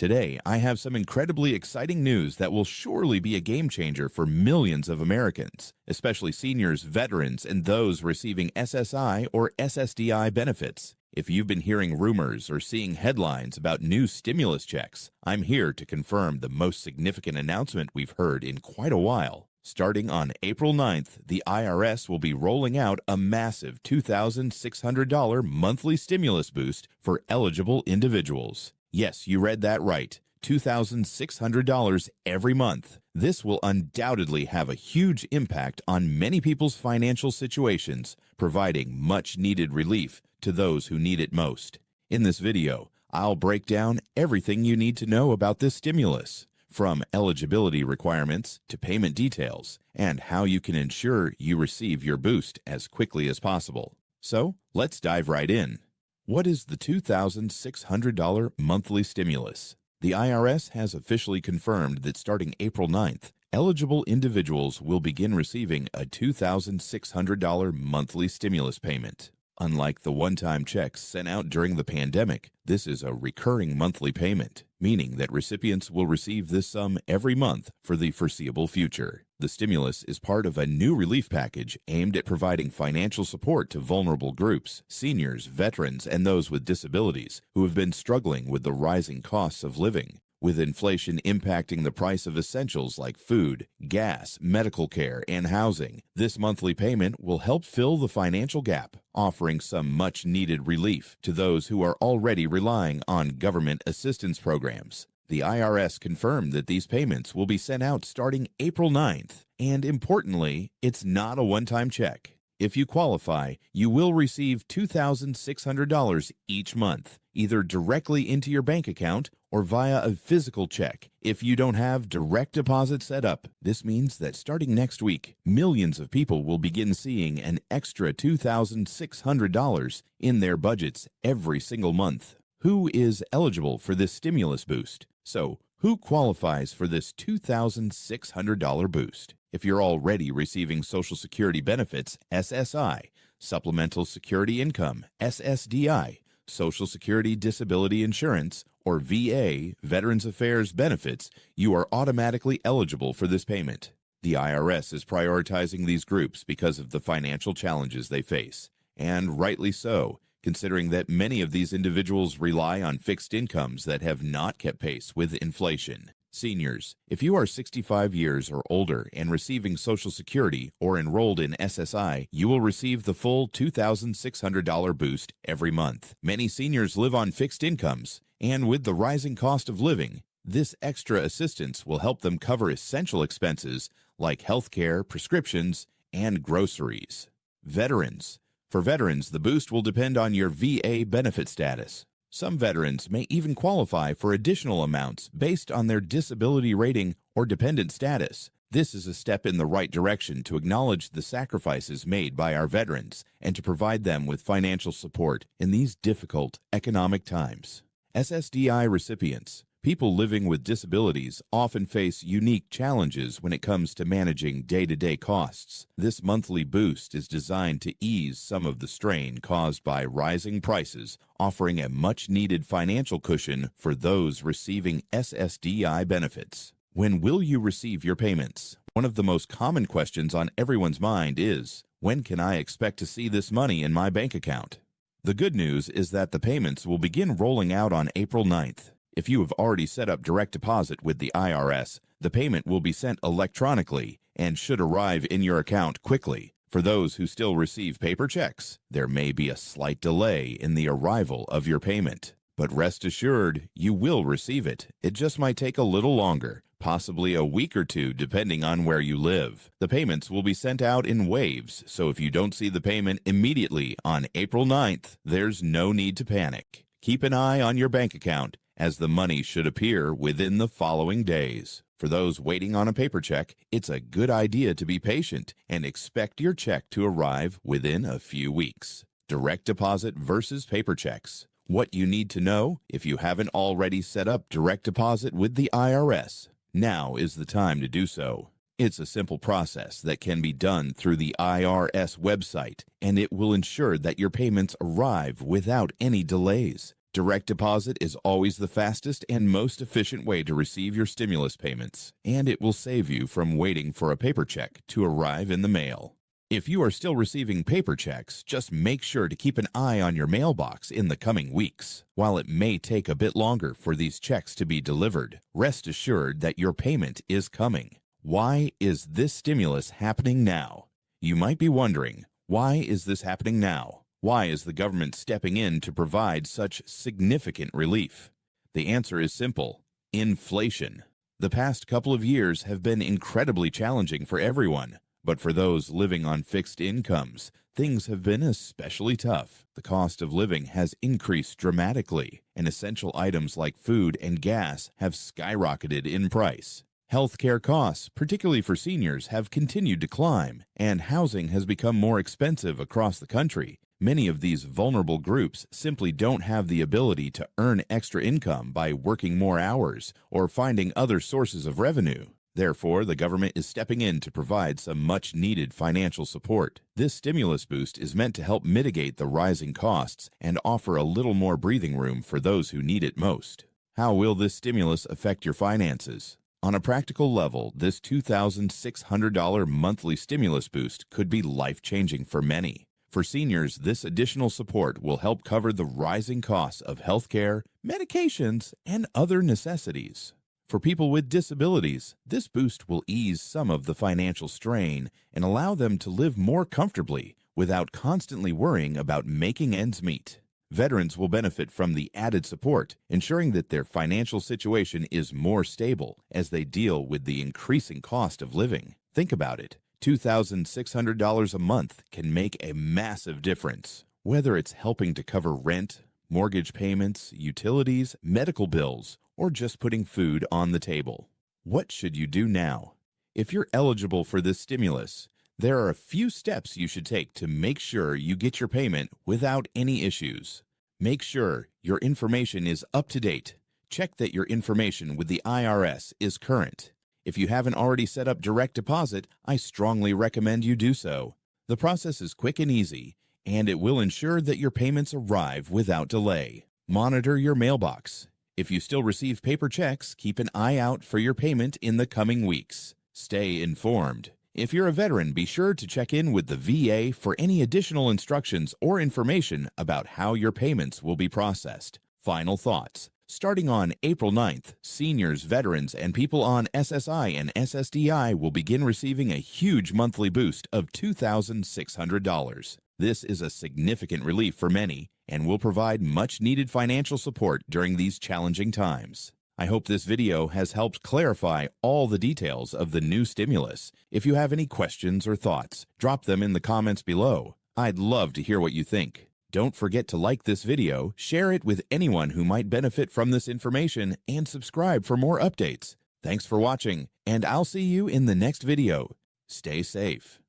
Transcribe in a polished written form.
Today, I have some incredibly exciting news that will surely be a game changer for millions of Americans, especially seniors, veterans, and those receiving SSI or SSDI benefits. If you've been hearing rumors or seeing headlines about new stimulus checks, I'm here to confirm the most significant announcement we've heard in quite a while. Starting on April 9th, the IRS will be rolling out a massive $2,600 monthly stimulus boost for eligible individuals. Yes, you read that right. $2,600 every month. This will undoubtedly have a huge impact on many people's financial situations, providing much-needed relief to those who need it most. In this video, I'll break down everything you need to know about this stimulus, from eligibility requirements to payment details, and how you can ensure you receive your boost as quickly as possible. So, let's dive right in. What is the $2,600 monthly stimulus? The IRS has officially confirmed that starting April 9th, eligible individuals will begin receiving a $2,600 monthly stimulus payment. Unlike the one-time checks sent out during the pandemic, this is a recurring monthly payment, meaning that recipients will receive this sum every month for the foreseeable future. The stimulus is part of a new relief package aimed at providing financial support to vulnerable groups, seniors, veterans, and those with disabilities who have been struggling with the rising costs of living. With inflation impacting the price of essentials like food, gas, medical care, and housing, this monthly payment will help fill the financial gap, offering some much-needed relief to those who are already relying on government assistance programs. The IRS confirmed that these payments will be sent out starting April 9th, and importantly, it's not a one-time check. If you qualify, you will receive $2,600 each month, either directly into your bank account or via a physical check. If you don't have direct deposit set up, this means that starting next week, millions of people will begin seeing an extra $2,600 in their budgets every single month. Who is eligible for this stimulus boost? So, who qualifies for this $2,600 boost? If you're already receiving Social Security benefits, SSI, Supplemental Security Income, SSDI, Social Security Disability Insurance, or VA, Veterans Affairs benefits, you are automatically eligible for this payment. The IRS is prioritizing these groups because of the financial challenges they face, and rightly so, considering that many of these individuals rely on fixed incomes that have not kept pace with inflation. Seniors, if you are 65 years or older and receiving Social Security or enrolled in SSI, you will receive the full $2,600 boost every month. Many seniors live on fixed incomes, and with the rising cost of living, this extra assistance will help them cover essential expenses like health care, prescriptions, and groceries. Veterans. For veterans, the boost will depend on your VA benefit status. Some veterans may even qualify for additional amounts based on their disability rating or dependent status. This is a step in the right direction to acknowledge the sacrifices made by our veterans and to provide them with financial support in these difficult economic times. SSDI recipients. People living with disabilities often face unique challenges when it comes to managing day-to-day costs. This monthly boost is designed to ease some of the strain caused by rising prices, offering a much-needed financial cushion for those receiving SSDI benefits. When will you receive your payments? One of the most common questions on everyone's mind is, when can I expect to see this money in my bank account? The good news is that the payments will begin rolling out on April 9th. If you have already set up direct deposit with the IRS, the payment will be sent electronically and should arrive in your account quickly. For those who still receive paper checks, there may be a slight delay in the arrival of your payment. But rest assured, you will receive it. It just might take a little longer, possibly a week or two depending on where you live. The payments will be sent out in waves, so if you don't see the payment immediately on April 9th, there's no need to panic. Keep an eye on your bank account, as the money should appear within the following days. For those waiting on a paper check, it's a good idea to be patient and expect your check to arrive within a few weeks. Direct deposit versus paper checks. What you need to know if you haven't already set up direct deposit with the IRS. Now is the time to do so. It's a simple process that can be done through the IRS website, and it will ensure that your payments arrive without any delays. Direct deposit is always the fastest and most efficient way to receive your stimulus payments, and it will save you from waiting for a paper check to arrive in the mail. If you are still receiving paper checks, just make sure to keep an eye on your mailbox in the coming weeks. While it may take a bit longer for these checks to be delivered, rest assured that your payment is coming. Why is this stimulus happening now? You might be wondering, why is this happening now? Why is the government stepping in to provide such significant relief? The answer is simple: inflation. The past couple of years have been incredibly challenging for everyone. But for those living on fixed incomes, things have been especially tough. The cost of living has increased dramatically, and essential items like food and gas have skyrocketed in price. Healthcare costs, particularly for seniors, have continued to climb, and housing has become more expensive across the country. Many of these vulnerable groups simply don't have the ability to earn extra income by working more hours or finding other sources of revenue. Therefore, the government is stepping in to provide some much-needed financial support. This stimulus boost is meant to help mitigate the rising costs and offer a little more breathing room for those who need it most. How will this stimulus affect your finances? On a practical level, this $2,600 monthly stimulus boost could be life-changing for many. For seniors, this additional support will help cover the rising costs of healthcare, medications, and other necessities. For people with disabilities, this boost will ease some of the financial strain and allow them to live more comfortably without constantly worrying about making ends meet. Veterans will benefit from the added support, ensuring that their financial situation is more stable as they deal with the increasing cost of living. Think about it. $2,600 a month can make a massive difference, whether it's helping to cover rent, mortgage payments, utilities, medical bills, or just putting food on the table. What should you do now? If you're eligible for this stimulus, there are a few steps you should take to make sure you get your payment without any issues. Make sure your information is up to date. Check that your information with the IRS is current. If you haven't already set up direct deposit, I strongly recommend you do so. The process is quick and easy, and it will ensure that your payments arrive without delay. Monitor your mailbox. If you still receive paper checks, keep an eye out for your payment in the coming weeks. Stay informed. If you're a veteran, be sure to check in with the VA for any additional instructions or information about how your payments will be processed. Final thoughts. Starting on April 9th, seniors, veterans, and people on SSI and SSDI will begin receiving a huge monthly boost of $2,600. This is a significant relief for many and will provide much-needed financial support during these challenging times. I hope this video has helped clarify all the details of the new stimulus. If you have any questions or thoughts, drop them in the comments below. I'd love to hear what you think. Don't forget to like this video, share it with anyone who might benefit from this information, and subscribe for more updates. Thanks for watching, and I'll see you in the next video. Stay safe.